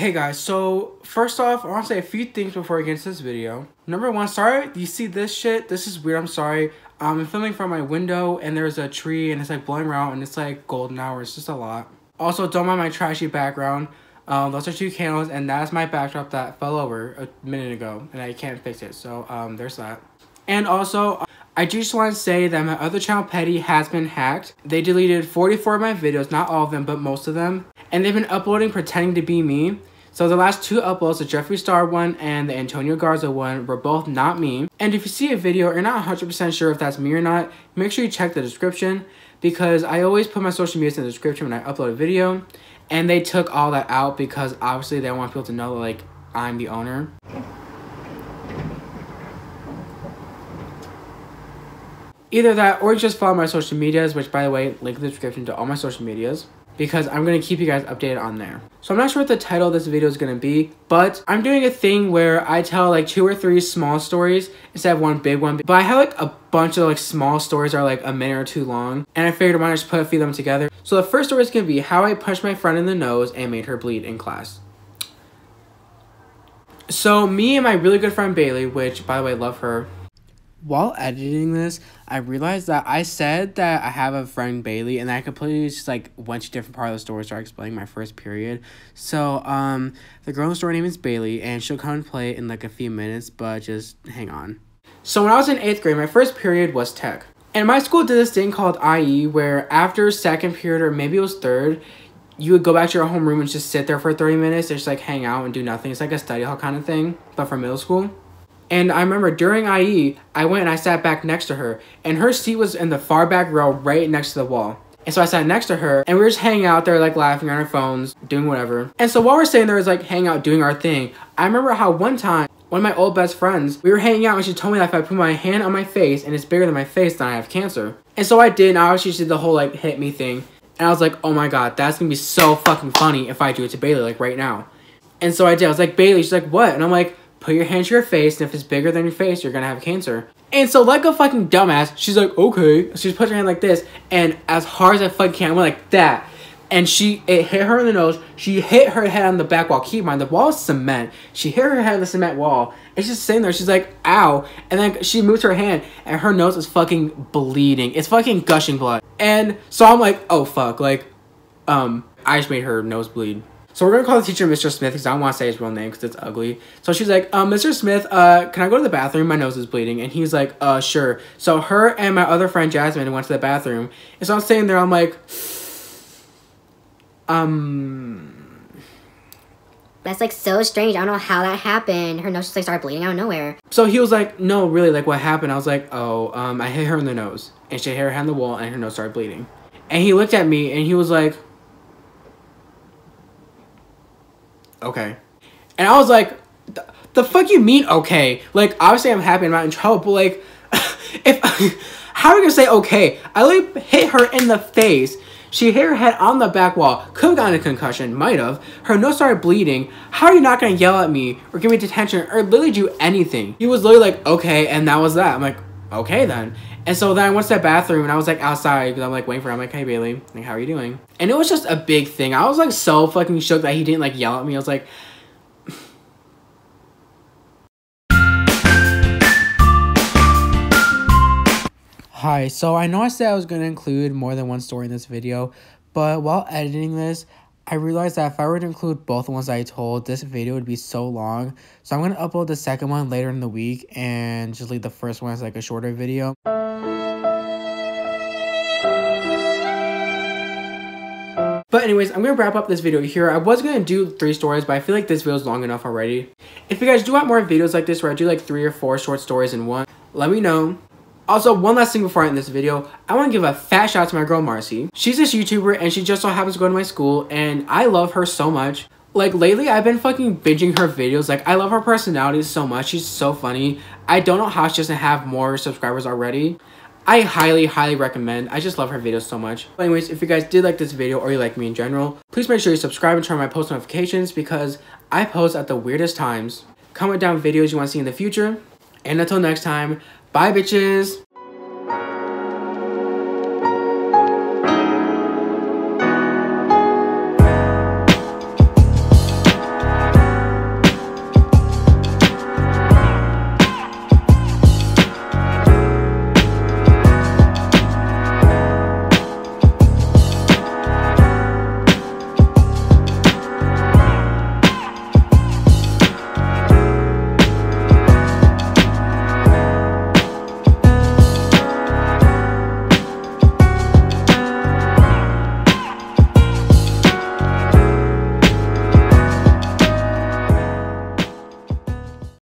Hey guys, so first off, I want to say a few things before I get into this video. Number one, sorry, you see this shit? This is weird, I'm sorry. I'm filming from my window and there's a tree and it's like blowing around and it's like golden hour. It's just a lot. Also, don't mind my trashy background. Those are 2 candles and that's my backdrop that fell over a minute ago and I can't fix it. So there's that. And also, I just want to say that my other channel, Petty, has been hacked. They deleted 44 of my videos, not all of them, but most of them. And they've been uploading pretending to be me. So the last 2 uploads, the Jeffree Star one and the Antonio Garza one, were both not me. And if you see a video or you're not 100% sure if that's me or not, make sure you check the description. Because I always put my social media in the description when I upload a video. And they took all that out because obviously they want people to know that, like, I'm the owner. Either that or just follow my social medias, which, by the way, link in the description to all my social medias, because I'm going to keep you guys updated on there. So I'm not sure what the title of this video is going to be, but I'm doing a thing where I tell like 2 or 3 small stories instead of one big one. But I have like a bunch of like small stories that are like a minute or 2 long, and I figured I might just put a few of them together. So the first story is going to be how I punched my friend in the nose and made her bleed in class. So me and my really good friend Bailey, which by the way, love her. While editing this, I realized that I said that I have a friend Bailey, and I completely just like went to a different part of the story, started explaining my first period. So the girl in the story name is Bailey, and she'll come and play in like a few minutes, but just hang on. So when I was in 8th grade, my first period was tech. And my school did this thing called IE, where after 2nd period, or maybe it was 3rd, you would go back to your homeroom and just sit there for 30 minutes and just like hang out and do nothing. It's like a study hall kind of thing, but for middle school. And I remember during IE, I went and I sat back next to her. And her seat was in the far back row right next to the wall. And so I sat next to her and we were just hanging out there like laughing on our phones, doing whatever. And so while we're sitting there, was like hanging out, doing our thing. I remember how one time, one of my old best friends, we were hanging out and she told me that if I put my hand on my face and it's bigger than my face, then I have cancer. And so I did, and obviously she did the whole like hit me thing. And I was like, oh my god, that's gonna be so fucking funny if I do it to Bailey like right now. And so I did. I was like, Bailey, she's like, what? And I'm like, put your hand to your face, and if it's bigger than your face, you're gonna have cancer. And so like a fucking dumbass, she's like, okay. So she puts her hand like this, and as hard as I fucking can, I went like that. And it hit her in the nose. She hit her head on the back wall. Keep in mind, the wall is cement. She hit her head on the cement wall. And she's sitting there, she's like, ow. And then she moves her hand, and her nose is fucking bleeding. It's fucking gushing blood. And so I'm like, oh fuck, like, I just made her nose bleed. So we're going to call the teacher Mr. Smith because I don't want to say his real name because it's ugly. So she's like, Mr. Smith, can I go to the bathroom? My nose is bleeding. And he's like, sure. So her and my other friend Jasmine went to the bathroom. And so I'm sitting there, I'm like, That's like so strange. I don't know how that happened. Her nose just like started bleeding out of nowhere. So he was like, no, really, like what happened? I was like, oh, I hit her in the nose. And she hit her head on the wall and her nose started bleeding. And he looked at me and he was like, okay. And I was like, the fuck you mean okay? Like, obviously I'm happy I'm not in trouble, but like, how are you gonna say okay? I like hit her in the face. She hit her head on the back wall. Could have gotten a concussion, might have. Her nose started bleeding. How are you not gonna yell at me or give me detention or literally do anything? He was literally like, okay, and that was that. I'm like, okay then. And so then I went to the bathroom and I was like outside because I'm like waiting for her. I'm like, hey Bailey, like how are you doing? And it was just a big thing. I was like so fucking shook that he didn't like yell at me. I was like, hi, so I know I said I was going to include more than one story in this video, but while editing this, I realized that if I were to include both the ones I told, this video would be so long. So I'm going to upload the second one later in the week and just leave the first one as like a shorter video. But anyways, I'm going to wrap up this video here. I was going to do 3 stories, but I feel like this video is long enough already. If you guys do want more videos like this where I do like 3 or 4 short stories in one, let me know. Also, one last thing before I end this video, I want to give a fat shout out to my girl Marcy. She's this YouTuber and she just so happens to go to my school and I love her so much. Like lately I've been fucking binging her videos. Like I love her personality so much. She's so funny. I don't know how she doesn't have more subscribers already. I highly recommend. I just love her videos so much. But anyways, if you guys did like this video or you like me in general, please make sure you subscribe and turn on my post notifications because I post at the weirdest times. Comment down videos you want to see in the future. And until next time, bye bitches!